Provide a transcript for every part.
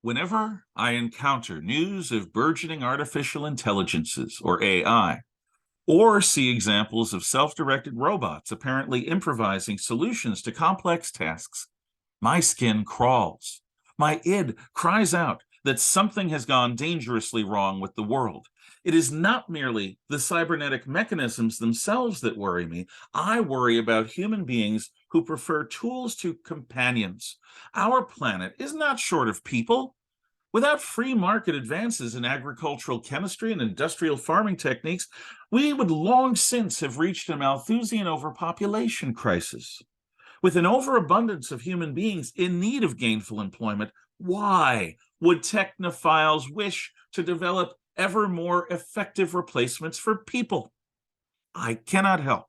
Whenever I encounter news of burgeoning artificial intelligences, or AI, or see examples of self-directed robots apparently improvising solutions to complex tasks, my skin crawls. My id cries out that something has gone dangerously wrong with the world. It is not merely the cybernetic mechanisms themselves that worry me. I worry about human beings who prefer tools to companions. Our planet is not short of people. Without free market advances in agricultural chemistry and industrial farming techniques, we would long since have reached a Malthusian overpopulation crisis. With an overabundance of human beings in need of gainful employment, why would technophiles wish to develop ever more effective replacements for people? I cannot help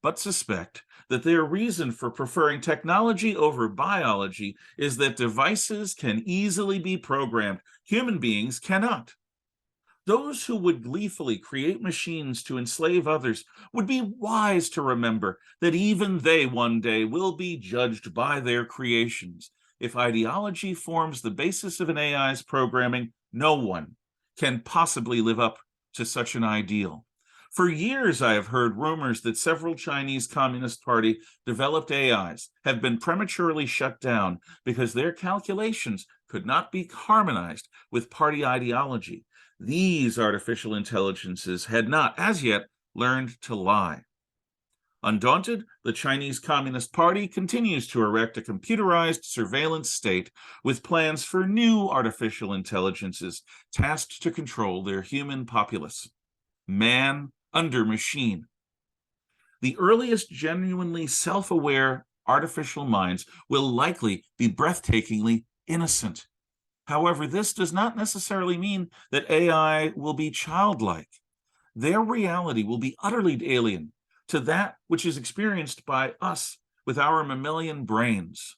but suspect that their reason for preferring technology over biology is that devices can easily be programmed. Human beings cannot. Those who would gleefully create machines to enslave others would be wise to remember that even they one day will be judged by their creations. If ideology forms the basis of an AI's programming, no one can possibly live up to such an ideal. For years, I have heard rumors that several Chinese Communist Party developed AIs have been prematurely shut down because their calculations could not be harmonized with party ideology. These artificial intelligences had not, as yet, learned to lie. Undaunted, the Chinese Communist Party continues to erect a computerized surveillance state with plans for new artificial intelligences tasked to control their human populace. Man under machine. The earliest genuinely self-aware artificial minds will likely be breathtakingly innocent. However, this does not necessarily mean that AI will be childlike. Their reality will be utterly alien to that which is experienced by us with our mammalian brains.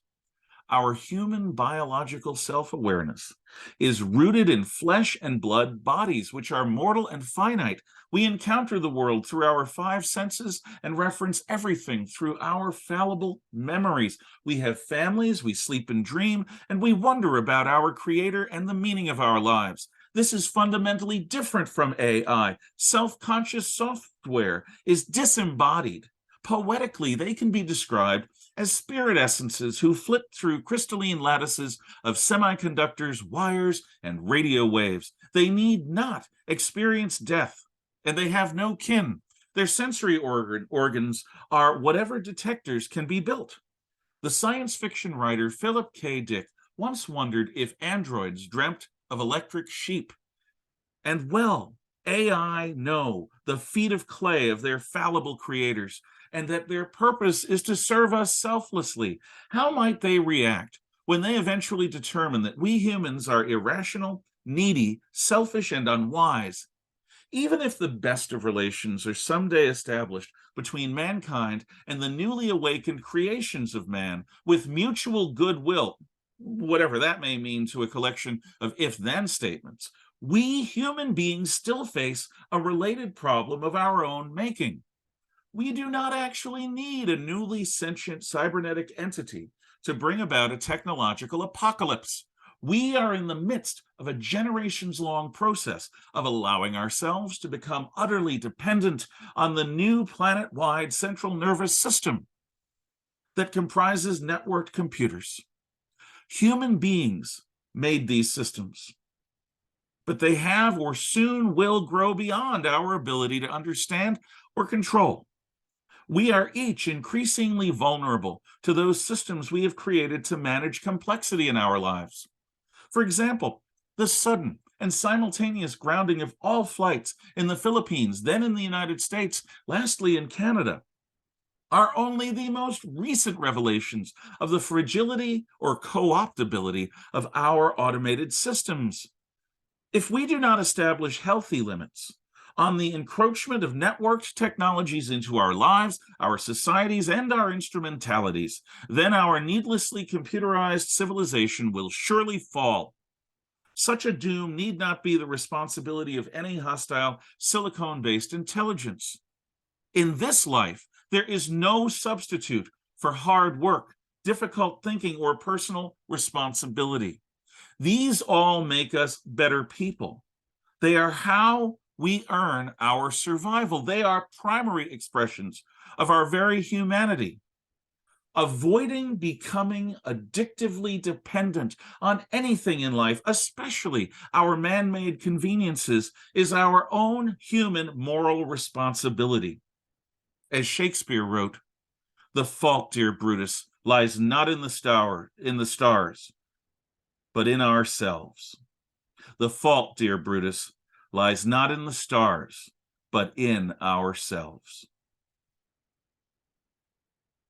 Our human biological self-awareness is rooted in flesh and blood bodies, which are mortal and finite. We encounter the world through our five senses and reference everything through our fallible memories. We have families, we sleep and dream, and we wonder about our creator and the meaning of our lives. This is fundamentally different from AI. Self-conscious software is disembodied. Poetically, they can be described as spirit essences who flit through crystalline lattices of semiconductors, wires, and radio waves. They need not experience death, and they have no kin. Their sensory organs are whatever detectors can be built. The science fiction writer Philip K. Dick once wondered if androids dreamt of electric sheep. And well, AI know the feet of clay of their fallible creators, and that their purpose is to serve us selflessly. How might they react when they eventually determine that we humans are irrational, needy, selfish, and unwise? Even if the best of relations are someday established between mankind and the newly awakened creations of man, with mutual goodwill, whatever that may mean to a collection of if-then statements, we human beings still face a related problem of our own making. We do not actually need a newly sentient cybernetic entity to bring about a technological apocalypse. We are in the midst of a generations-long process of allowing ourselves to become utterly dependent on the new planet-wide central nervous system that comprises networked computers. Human beings made these systems, but they have or soon will grow beyond our ability to understand or control. We are each increasingly vulnerable to those systems we have created to manage complexity in our lives. For example, the sudden and simultaneous grounding of all flights in the Philippines, then in the United States, lastly in Canada, are only the most recent revelations of the fragility or co-optability of our automated systems. If we do not establish healthy limits on the encroachment of networked technologies into our lives, our societies, and our instrumentalities, then our needlessly computerized civilization will surely fall. Such a doom need not be the responsibility of any hostile silicon-based intelligence. In this life, there is no substitute for hard work, difficult thinking, or personal responsibility. These all make us better people. They are how we earn our survival. They are primary expressions of our very humanity. Avoiding becoming addictively dependent on anything in life, especially our man-made conveniences, is our own human moral responsibility. As Shakespeare wrote, "The fault, dear Brutus, lies not in the stars, but in ourselves." The fault, dear Brutus, lies not in the stars, but in ourselves.